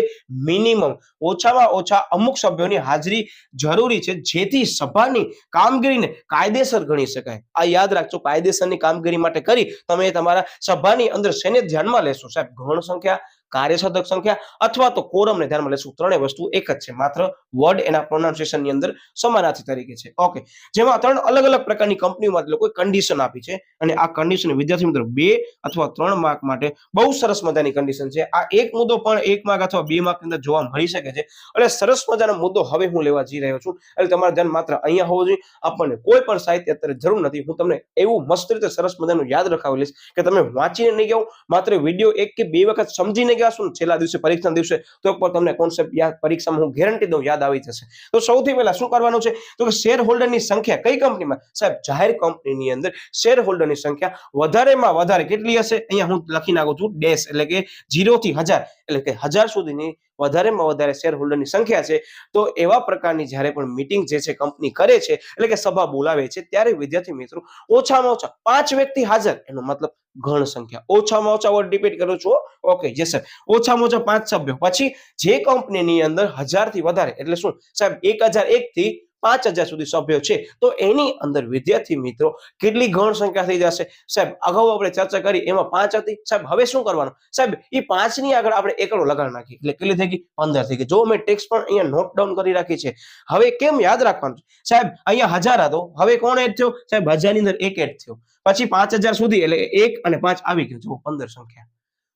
મિનિમમ, ઓછામાં ઓછા અમુક સભ્યોની હાજરી જરૂરી છે જેથી સભાની કામગીરીને કાયદેસર ગણી શકાય. આ યાદ રાખજો, કાયદેસરની કામગીરી માટે કરી તમે તમારા સભાની અંદર શેને ધ્યાનમાં લેશો સાહેબ, ગણ સંખ્યા, કાર્યસાધક સંખ્યા અથવા તો કોરમને ધ્યાનમાં લેશું. ત્રણેય વસ્તુ એક જ છે, માત્ર વર્ડ એના પ્રોનાઉન્સિએશનની અંદર સમાનાર્થી તરીકે છે. ઓકે, જેમાં 3 અલગ અલગ પ્રકારની કંપનીમાં લોકોએ કન્ડિશન આપી છે અને આ કન્ડિશન વિદ્યાર્થી મિત્રો 2 અથવા 3 માર્ક માટે બહુ સરસ મજાની કન્ડિશન છે. આ એક મુદ્દો પણ 1 માર્ક અથવા 2 માર્કની અંદર જોવા મળી શકે છે. એટલે સરસ મજાનો મુદ્દો હવે હું લેવા જઈ રહ્યો છું એટલે તમારું ધ્યાન માત્ર અહીંયા હોવું જોઈએ. આપણને કોઈ પણ સાહિત્ય અત્યારે જરૂર નથી. હું તમને એવું મસ્ત રીતે સરસ મજાનું યાદ રખાવી લઈશ કે તમે વાંચીને નહીં જાઓ, માત્ર વિડીયો 1 કે 2 વખત સમજીને છેલ્લા દિવસે પરીક્ષાના દિવસે તો પણ તમને કોન્સેપ્ટ યાદ પરીક્ષામાં હું ગેરંટી દઉં યાદ આવી જશે. તો સૌથી પહેલા શું કરવાનું છે તો કે શેર હોલ્ડરની સંખ્યા કઈ કંપનીમાં સાહેબ, જાહેર કંપનીની અંદર શેર હોલ્ડરની સંખ્યા વધારેમાં વધારે કેટલી હશે, અહીંયા હું લખી નાખું છું ડેશ, એટલે કે 0 થી 1000 એટલે કે 1000 સુધીની વધારેમાં વધારે શેર હોલ્ડરની સંખ્યા છે. તો એવા પ્રકારની જ્યારે પણ મીટિંગ જે છે કંપની કરે છે એટલે કે સભા બોલાવે છે ત્યારે વિદ્યાર્થી મિત્રો ઓછામાં ઓછા 5 વ્યક્તિ હાજર, એનો મતલબ ગણ સંખ્યા, ઓછામાં ઓછા વર્ડ રિપીટ કરું છું. ઓકે યસ સર, ઓછામાં ઓછા 5 સભ્યો. પછી જે કંપનીની અંદર 1000 થી વધારે એટલે શું સાહેબ 1001 થી 5000 સુધી સભ્યો છે તો એની અંદર વિદ્યાર્થી મિત્રો કેટલી ગણ સંખ્યા થઈ જશે સાહેબ, અગાઉ આપણે ચર્ચા કરી એમાં 5 હતી સાહેબ. હવે શું કરવાનું સાહેબ, એ 5 ની આગળ આપણે એકડો લગાડ નાખી એટલે કેટલી થઈ ગઈ 15 થઈ ગઈ. જો મેં ટેક્સ્ટ પણ અહીંયા નોટ ડાઉન કરી રાખી છે. હવે કેમ યાદ રાખવાનું સાહેબ, અહીંયા 1000 હતો, હવે કોણ એડ થયો સાહેબ, 1000 ની અંદર 1 એડ થયો, પછી 5000 સુધી એટલે 1 અને 5 આવી ગયું. જો 15 સંખ્યા.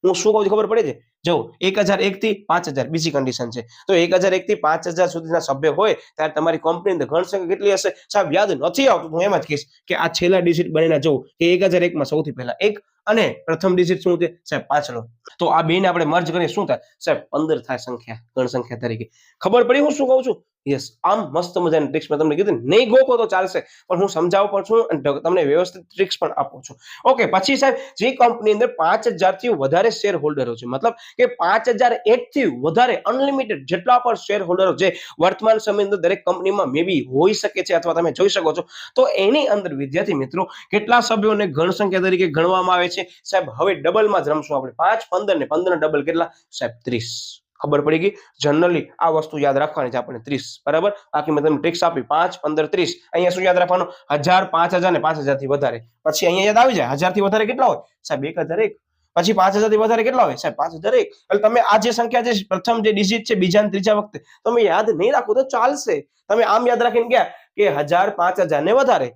હું શું કહું છું ખબર પડે છે, જો 1001 થી 5000 બીજી કન્ડિશન છે. તો 1001 થી 5000 સુધીના સભ્ય હોય ત્યારે તમારી કંપની અંદર ગણ સંખ્યા કેટલી હશે સાહેબ, યાદ નથી આવતું હું એમ જ કહીશ કે આ છેલ્લા ડિજિટ બનીને જવું કે 1001 માં સૌથી પહેલા 1 અને પ્રથમ ડિજિટ શું છે સાહેબ 5 નો. તો આ બેને આપણે મર્જ કરીએ શું થાય સાહેબ 15 થાય સંખ્યા ગણ સંખ્યા તરીકે. ખબર પડી હું શું કહું છું? યસ, આમ મસ્ત મજાની ટ્રિક્સ મેં તમને કીધું, નહીં ગોખો તો ચાલશે પણ હું સમજાવું પણ છું અને તમને વ્યવસ્થિત ટ્રિક્સ પણ આપું છું. ઓકે, પછી સાહેબ જે કંપની અંદર 5000 થી વધારે શેર હોલ્ડરો છે, મતલબ કે 5001 થી વધારે અનલિમિટેડ જેટલા પણ શેર હોલ્ડરો જે વર્તમાન સમયની અંદર દરેક કંપનીમાં મે બી હોઈ શકે છે અથવા તમે જોઈ શકો છો, તો એની અંદર વિદ્યાર્થી મિત્રો કેટલા સભ્યોને ગણ સંખ્યા તરીકે ગણવામાં આવે છે સાહેબ. હવે ડબલમાં જ રમશું આપણે, 5 15 ને 15 ડબલ કેટલા સાહેબ 30. ખબર પડી ગઈ? જનરલી આ વસ્તુ યાદ રાખવાની છે આપણે 30, બરાબર. બાકી મેં તમને ટ્રિક્સ આપી 5 15 30. અહીંયા શું યાદ રાખવાનું 1000 5000 ને 5000 થી વધારે. પછી અહીંયા યાદ આવી જાય 1000 થી વધારે કેટલા હોય સાહેબ 1001. પછી 5,000 થી વધારે કેટલા હોય સાહેબ? 5,001. એટલે તમે આ જે સંખ્યા જે પ્રથમ જે ડિજિટ છે બીજા અને ત્રીજા વખતે તમે યાદ નહીં રાખો તો ચાલશે. તમે આમ યાદ રાખીને ગયા કે 1000, 5,000 ને વધારે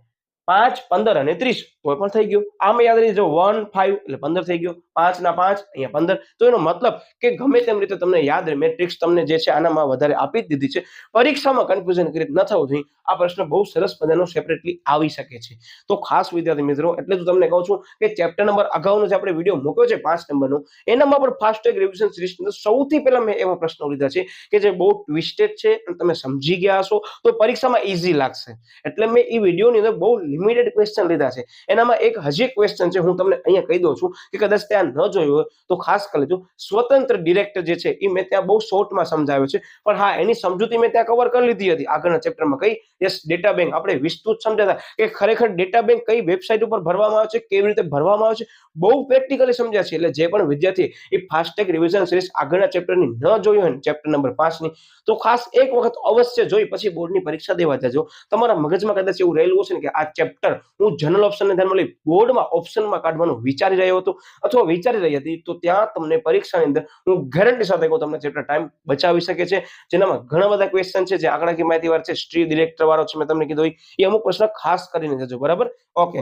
5, 15 અને 30 કોઈ પણ થઈ ગયું. આમ યાદ રાખજો 1, 5 એટલે 15 થઈ ગયો. 5 ના 5 અહીંયા 15. તો એનો મતલબ કે ગમે તેમ રીતે તમને યાદ રહે. મેટ્રિક્સ તમને જે છે આનામાં વધારે આપી જ દીધી છે. પરીક્ષામાં કન્ફ્યુઝન ક્રિએટ ન થવું જોઈએ. આ પ્રશ્ન બહુ સરસ મજાનો સેપરેટલી આવી શકે છે. તો ખાસ વિદ્યાર્થી મિત્રો એટલે જ તમને કહું છું કે ચેપ્ટર નંબર અગાઉનો જે આપણે વિડીયો મૂક્યો છે 5 નંબરનો એનામાં પણ ફાસ્ટ ટ્રેક રિવિઝન સિરીઝની અંદર સૌથી પહેલા મેં એવા પ્રશ્નો લીધા છે કે જે બહુ ટ્વિસ્ટેડ છે અને તમે સમજી ગયા હશો તો પરીક્ષામાં ઈઝી લાગશે. એટલે મેં એ વિડીયોની અંદર બહુ લિમિટેડ ક્વેશ્ચન લીધા છે. એનામાં એક હજી ક્વેશ્ચન છે હું તમને અહીંયા કહી દઉં છું કે કદાચ ત્યાં ન જોયું હોય તો ખાસ કરી લેજો. સ્વતંત્ર ડિરેક્ટર જે છે એ મેં ત્યાં બહુ શોર્ટમાં સમજાવ્યો છે, પણ હા એની સમજૂતી મેં ત્યાં કવર કરી લીધી હતી આગળના ચેપ્ટરમાં. કઈ? Yes, data bank. આપણે વિસ્તૃત સમજાતા કે ખરેખર ડેટા બેંક કઈ વેબસાઇટ ઉપર ભરવામાં આવે છે, કેવી રીતે ભરવામાં આવે છે, બહુ પ્રેક્ટિકલી સમજ્યા છે. એટલે જે પણ વિદ્યાર્થી એ ફાસ્ટ ટ્રેક રિવિઝન સિરીઝ આગળના ચેપ્ટરની ન જોઈ હોય ચેપ્ટર નંબર 5 ની તો ખાસ એક વખત અવશ્ય જોઈ પછી બોર્ડની પરીક્ષા દેવા જજો. તમારા મગજમાં કદાચ એવું રહેલું છે ને કે આ ચેપ્ટર હું જનરલ ઓપ્શનને ધ્યાનમાં લઈ બોર્ડમાં ઓપ્શનમાં કાઢવાનું વિચારી રહ્યો હતો અથવા વિચારી રહી હતી તો ત્યાં તમને પરીક્ષાની અંદર હું ગેરંટી સાથે કહું તમને ચેપ્ટર ટાઈમ બચાવી શકે છે. જેનામાં ઘણા બધા ક્વેશ્ચન છે જે આંકડાકીય માહિતી વાળા છે, સ્ટ્રી ડિરેક્ટર વાળો છે મેં તમને કીધું એ અમુક પ્રશ્ન ખાસ કરીને જજો. બરાબર? ઓકે.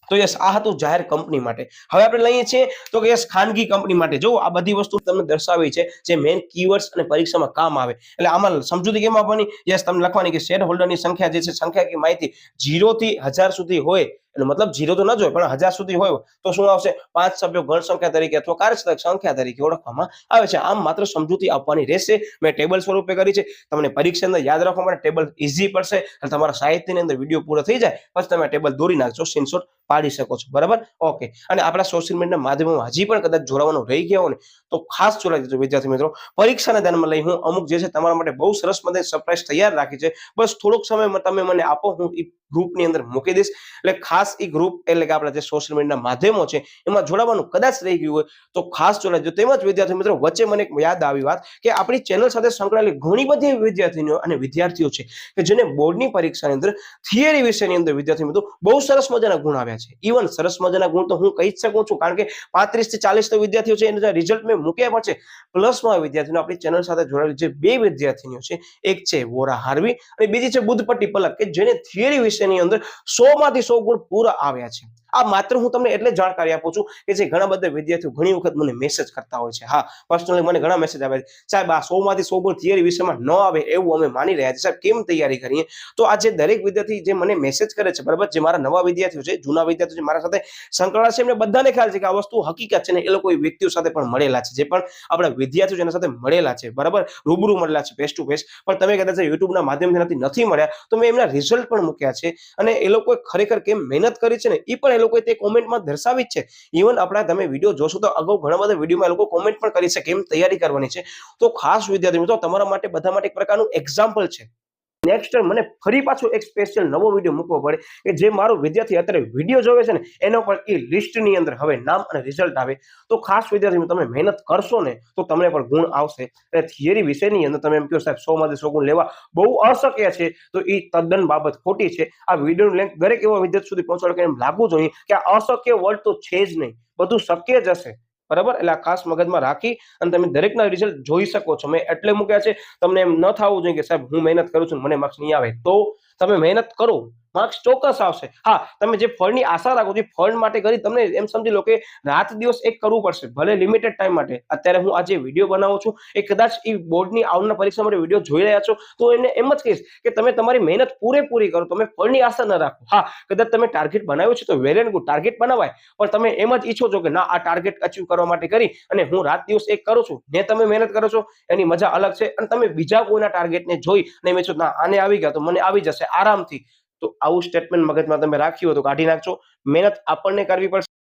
તો યસ, આ હતું જાહેર કંપની માટે. હવે આપણે લઈએ છીએ તો કે યસ ખાનગી કંપની માટે. જો આ બધી વસ્તુ તમને દર્શાવી છે જે મેઇન કીવર્ડ્સ અને પરીક્ષામાં કામ આવે. એટલે આમાં સમજૂતી કેમ આપવાની? યસ, તમને લખવાની કે શેર હોલ્ડરની સંખ્યા જે છે સંખ્યાકીય માહિતી 0 થી 1000 સુધી હોય. એટલે મતલબ 0 તો ન જ હોય પણ 1000 સુધી હોય તો શું આવશે? 5 સભ્યો ગણ સંખ્યા તરીકે અથવા કાર્યક્ષેત્ર સંખ્યા તરીકે ઓળખવામાં આવે છે. આમ માત્ર સમજૂતી આપવાની રહેશે. મેં ટેબલ સ્વરૂપે કરી છે. તમને પરીક્ષા અંદર યાદ રાખવા માટે ટેબલ ઈઝી પડશે. અને તમારા સાહિત્યની અંદર વિડીયો પૂરો થઈ જાય પછી તમે ટેબલ દોરી નાખજો, સ્ક્રીનશોટ પાડી શકો છો. બરાબર? ઓકે. અને આપણા સોશિયલ મીડિયાના માધ્યમોમાં હજી પણ કદાચ જોડાવાનું રહી ગયા હોય ને તો ખાસ જોડાઈ જજો વિદ્યાર્થી મિત્રો. પરીક્ષાને ધ્યાનમાં લઈ હું અમુક જે છે તમારા માટે બહુ સરસ મજાની સરપ્રાઈઝ તૈયાર રાખી છે. બસ થોડોક સમય તમે મને આપો, હું એ ગ્રુપની અંદર મૂકી દઈશ. એટલે ખાસ એ ગ્રુપ એટલે કે આપણા જે સોશિયલ મીડિયાના માધ્યમો છે એમાં જોડાવાનું કદાચ રહી ગયું હોય તો ખાસ જોડાજો. તેમજ વિદ્યાર્થી મિત્રો વચ્ચે મને એક યાદ આવી વાત કે આપણી ચેનલ સાથે સંકળાયેલી ઘણી બધી વિદ્યાર્થીનીઓ અને વિદ્યાર્થીઓ છે કે જેને બોર્ડની પરીક્ષાની અંદર થિયરી વિષયની અંદર વિદ્યાર્થી મિત્રો બહુ સરસ મજાના ગુણ આવ્યા છે. ઇવન સરસ મજાના ગુણ તો હું કહી જ શકું છું કારણ કે 35 થી 40 તો વિદ્યાર્થીઓ છે એના રિઝલ્ટ મેં મૂક્યા પણ છે. પ્લસમાં વિદ્યાર્થીઓ આપણી ચેનલ સાથે જોડાયેલી જે બે વિદ્યાર્થીનીઓ છે, એક છે વોરા હાર્વી અને બીજી છે બુદ્ધપટ્ટી પલક કે જેને થિયરી વિષયની અંદર 100 માંથી 100 ગુણ પૂરા આવ્યા છે. આ માત્ર હું તમને એટલે જાણકારી આપું છું કે જે ઘણા બધા વિદ્યાર્થીઓ ઘણી વખત મને મેસેજ કરતા હોય છે. હા, પર્સનલી મને ઘણા મેસેજ આવે છે, સાહેબ આ 100 માંથી 100 ગુણ થિયરી વિષયમાં ન આવે એવું અમે માની રહ્યા છીએ, સાહેબ કેમ તૈયારી કરીએ? તો આ જે દરેક વિદ્યાર્થી જે મને મેસેજ કરે છે, બરાબર, જે મારા નવા વિદ્યાર્થીઓ છે, જૂના વિદ્યાર્થીઓ છે, મારા સાથે સંકળાયેલા છે, એમને બધાને ખ્યાલ છે કે આ વસ્તુ હકીકત છે ને એ લોકો વ્યક્તિઓ સાથે પણ મળેલા છે, જે પણ આપણા વિદ્યાર્થીઓ જેના સાથે મળેલા છે, બરાબર, રૂબરૂ મળેલા છે, ફેસ ટુ ફેસ. પણ તમે કદાચ યુટ્યુબના માધ્યમથી નથી મળ્યા તો મેં એમના રિઝલ્ટ પણ મૂક્યા છે અને એ લોકોએ ખરેખર કેમ મહેનત કરી છે ને એ પણ એ લોકોએ તે કોમેન્ટમાં દર્શાવી જ છે. ઇવન આપણા તમે વિડીયો જોશો તો અગાઉ ઘણા બધા વિડીયોમાં એ લોકો કોમેન્ટ પણ કરી છે કેમ તૈયારી કરવાની છે. તો ખાસ વિદ્યાર્થી મિત્રો તમારા માટે બધા માટે એક પ્રકારનું એક્ઝામ્પલ છે. નેક્સ્ટ મને ફરી પાછો એક સ્પેશિયલ નવો વિડીયો મૂકવો પડે કે જે મારો વિદ્યાર્થી અત્યારે વિડીયો જોવે છે ને એનો પણ એ લિસ્ટની અંદર હવે નામ અને રિઝલ્ટ આવે. તો ખાસ વિદ્યાર્થી તમે મહેનત કરશો ને તો તમને પણ ગુણ આવશે. એટલે થિયરી વિષયની અંદર તમે એમ કહો સાહેબ 100 માંથી 100 ગુણ લેવા બહુ અશક્ય છે તો એ તદ્દન બાબત ખોટી છે. આ વિડીયોનું લિંક દરેક એવા વિદ્યાર્થી સુધી પહોંચાડો કે એમ લાગવું જોઈએ કે આ અશક્ય વર્ડ તો છે જ નહીં, બધું શક્ય જ હશે. બરાબર? એટલે આ ખાસ મગજમાં રાખી અને તમે દરેકના રિઝલ્ટ જોઈ શકો છો. મેં એટલે મૂક્યા છે તમને એમ ન થવું જોઈએ કે સાહેબ હું મહેનત કરું છું મને માર્ક્સ નહીં આવે. તો તમે મહેનત કરો, માર્ક્સ ચોક્કસ આવશે. હા, તમે જે ફળની આશા રાખો છો ફળ માટે કરી તમને એમ સમજી લો કે રાત દિવસ એક કરવું પડશે, ભલે લિમિટેડ ટાઈમ માટે. અત્યારે હું આ જે વિડીયો બનાવું છું એ કદાચ એ બોર્ડની આવનાર પરીક્ષા માટે વિડીયો જોઈ રહ્યા છો તો એને એમ જ કહીશ કે તમે તમારી મહેનત પૂરેપૂરી કરો, તમે ફળની આશા ન રાખો. હા, કદાચ તમે ટાર્ગેટ બનાવ્યું છે તો વેલ એન્ડ ગુડ, ટાર્ગેટ બનાવાય, પણ તમે એમ જ ઈચ્છો છો કે ના આ ટાર્ગેટ અચીવ કરવા માટે કરી અને હું રાત દિવસ એક કરું છું ને તમે મહેનત કરો છો એની મજા અલગ છે. અને તમે બીજા કોઈના ટાર્ગેટને જોઈ અને એમ ઈચ્છો ના આને આવી ગયા તો મને આવી જશે આરામથી. તો આવું સ્ટેટમેન્ટ મગજમાં તમે રાખ્યું હોય તો કાઢી નાખજો. મહેનત આપણને કરવી પડશે.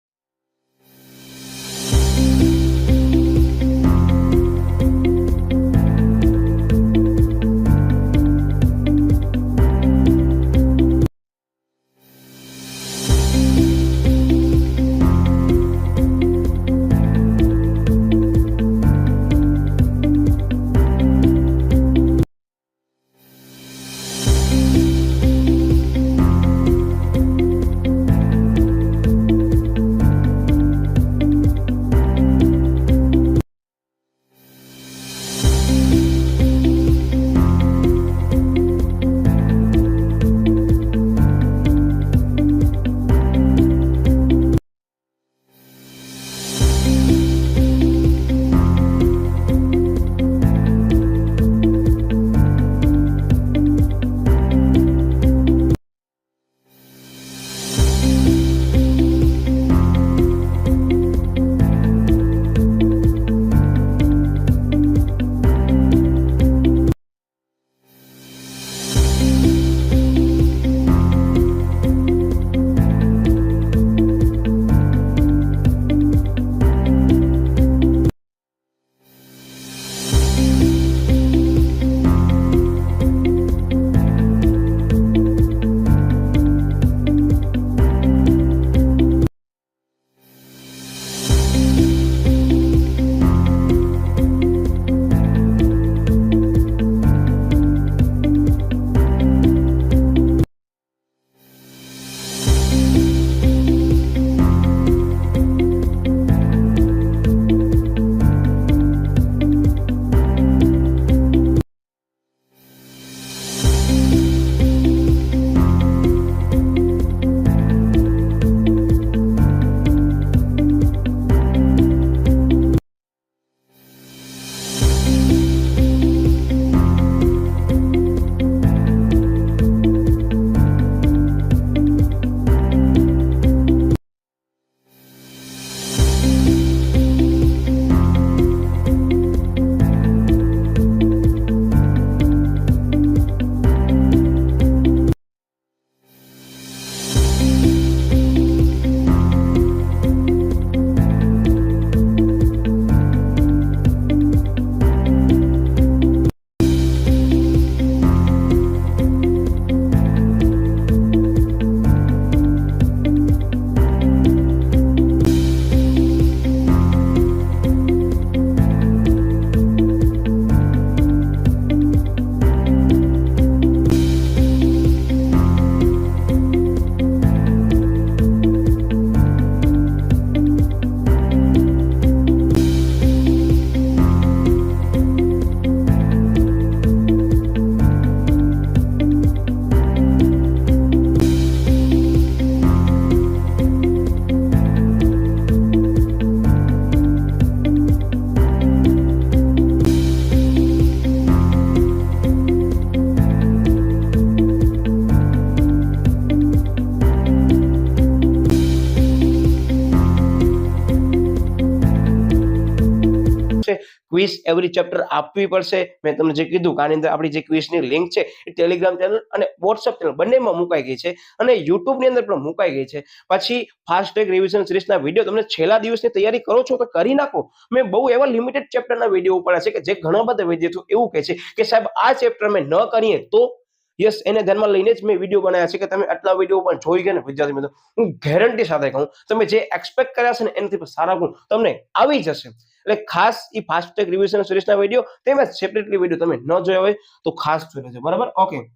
ક્વિઝ એવરી ચેપ્ટર આપવી પડશે. મેં તમને જે કીધું કે આની અંદર આપણી જે ક્વિઝની લિંક છે એ ટેલિગ્રામ ચેનલ અને વોટ્સઅપ ચેનલ બંનેમાં મુકાઈ ગઈ છે અને યુટ્યુબની અંદર પણ મુકાઈ ગઈ છે. પછી ફાસ્ટ ટ્રેક રિવિઝન સિરીઝના વિડીયો તમને છેલ્લા દિવસની તૈયારી કરો છો તો કરી નાખો. મેં બહુ એવા લિમિટેડ ચેપ્ટરના વિડીયો પડ્યા છે કે જે ઘણા બધા વિદ્યાર્થીઓ એવું કહે છે કે સાહેબ આ ચેપ્ટર મેં ન કરીએ તો યસ એને ધ્યાનમાં લઈને જ મેં વિડીયો બનાવ્યા છે કે તમે આટલા વિડીયો પણ જોઈ ગયા ને વિદ્યાર્થી મિત્રો, હું ગેરંટી સાથે કહું તમે જે એક્સપેક્ટ કર્યા છે ને એનાથી પણ સારા ગુણ તમને આવી જશે. એટલે ખાસ એ ફાસ્ટ ટ્રેક રિવિઝન સિરીઝના વિડીયો તેમજ સેપરેટલી વિડીયો તમે ન જોયા હોય તો ખાસ જોઈ લેજો. બરાબર, ઓકે.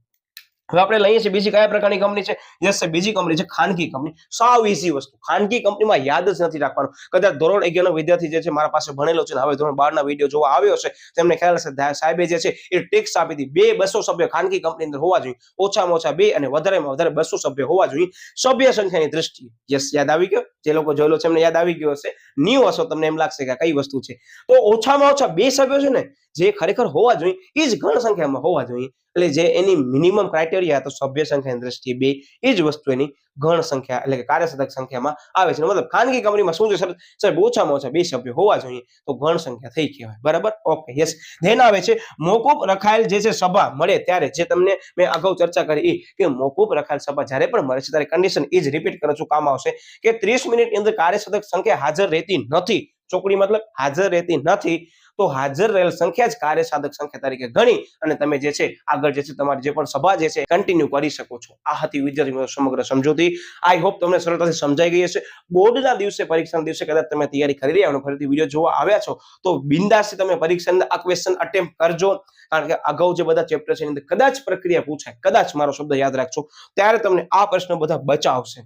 હવે આપણે લઈએ છીએ બીજી કયા પ્રકારની કંપની છે? યસ, બીજી કંપની છે ખાનગી કંપની. સાવ ઈઝી વસ્તુ, ખાનગી કંપનીમાં યાદ જ નથી રાખવાનું. કદાચ ધોરણ 11 નો વિદ્યાર્થી જે છે મારા પાસે ભણેલો છે, હવે ધોરણ 12 ના વિડીયો જોવા આવ્યો છે, તેમને ખ્યાલ હશે સાહેબે જે છે એ ટેક્સ આપી હતી 200 સભ્યો ખાનગી કંપની અંદર હોવા જોઈએ, ઓછામાં ઓછા 2 અને વધારેમાં વધારે 200 સભ્યો હોવા જોઈએ સભ્ય સંખ્યાની દ્રષ્ટિએ. યસ, યાદ આવી ગયો? જે લોકો જોયેલો છે એમને યાદ આવી ગયો હશે. ન્યુ હશો તમને એમ લાગશે કે કઈ વસ્તુ છે. તો ઓછામાં ઓછા 2 સભ્યો છે ને જે ખરેખર હોવા જોઈએ એ જ ગણ સંખ્યામાં હોવા જોઈએ. એટલે જે એની મિનિમમ ક્રાઇટેરિયા તો સભ્ય સંખ્યાની દ્રષ્ટિએ 2 એ જ વસ્તુ એની ગણ સંખ્યા એટલે કે કાર્યસાધક સંખ્યામાં આવે છે. મતલબ ખાનગી કંપનીમાં શું છે સર ઓછામાં ઓછા 2 સભ્યો હોવા જોઈએ તો ગણ સંખ્યા થઈ કહેવાય. બરાબર, ઓકે. યસ, ધ્યાન આવે છે મોકૂફ રખાયેલ જે છે સભા મળે ત્યારે, જે તમને મેં અગાઉ ચર્ચા કરી કે મોકૂફ રખાયેલ સભા જ્યારે પણ મળે છે ત્યારે કન્ડિશન એ જ રિપીટ કરું છું, કામ આવશે કે 30 મિનિટની અંદર કાર્યસાધક સંખ્યા હાજર રહેતી નથી. ચોકડી મતલબ હાજર રહેતી નથી તો હાજર રહેલ સંખ્યા જ કાર્યસાધક સંખ્યા તરીકે ગણી અને તમે જે છે આગળ જે છે તમારી જે પણ સભા જે છે કન્ટિન્યુ કરી શકો છો. આ હતી વિદ્યાર્થી મિત્રો સમગ્ર સમજૂતી. આઈ હોપ તમને સરળતાથી સમજાઈ ગઈ હશે. બોર્ડના દિવસે, પરીક્ષાના દિવસે કદાચ તમે તૈયારી કરી રહ્યા અને ફરીથી વિડીયો જોવા આવ્યા છો તો બિંદાસથી તમે પરીક્ષાની આ ક્વેશ્ચન અટેમ્પ્ટ કરજો. કારણ કે અગાઉ જે બધા ચેપ્ટર છે એની અંદર કદાચ પ્રક્રિયા પૂછાય, કદાચ મારો શબ્દ યાદ રાખજો, ત્યારે તમને આ પ્રશ્ન બધા બચાવશે.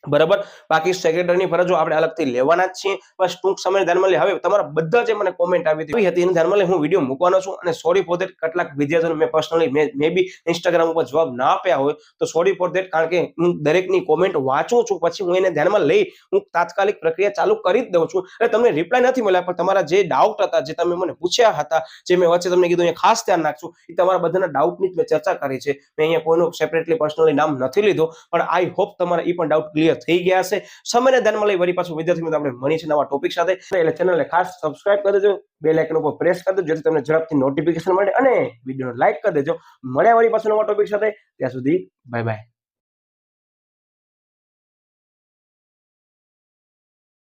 બરાબર, બાકી સેક્રેટરીની ફરજો આપણે અલગથી લેવાના જ છીએ. બસ ટૂંક સમય ધ્યાનમાં લે. હવે તમારા બધા જે મને કોમેન્ટ આવી હતી એને ધ્યાનમાં લઈ હું વિડીયો મૂકવાનો છું અને સોરી ફોર ધેટ કેટલાક વિદ્યાર્થીઓને મેં પર્સનલી મે બી ઇન્સ્ટાગ્રામ ઉપર જવાબ ના આપ્યા હોય તો સોરી ફોર ધેટ. કારણ કે હું દરેકની કોમેન્ટ વાંચું છું, પછી હું એને ધ્યાનમાં લઈ હું તાત્કાલિક પ્રક્રિયા ચાલુ કરી જ દઉં છું. એટલે તમને રિપ્લાય નથી મળ્યા પણ તમારા જે ડાઉટ હતા, જે તમે મને પૂછ્યા હતા, જે મેં વચ્ચે તમને કીધું અહીંયા ખાસ ધ્યાન રાખજો, એ તમારા બધાના ડાઉટની જ મેં ચર્ચા કરી છે. મેં અહીંયા કોઈનું સેપરેટલી પર્સનલી નામ નથી લીધો પણ આઈ હોપ તમારા એ પણ ડાઉટ ક્લિયર થઈ ગયા હશે. સમયને ધ્યાનમાં લઈ વળી પાછું વિદ્યાર્થી મિત્રો આપણે મળી છે નવા ટોપિક સાથે. એટલે ચેનલને ખાસ સબસ્ક્રાઇબ કરી દેજો, બેલ આઇકન ઉપર પ્રેસ કરી દેજો જેથી તમને ઝડપથી નોટિફિકેશન મળે અને વિડીયોને લાઈક કરી દેજો. મળ્યા વળી પાછું નવા ટોપિક સાથે. ત્યાં સુધી બાય બાય.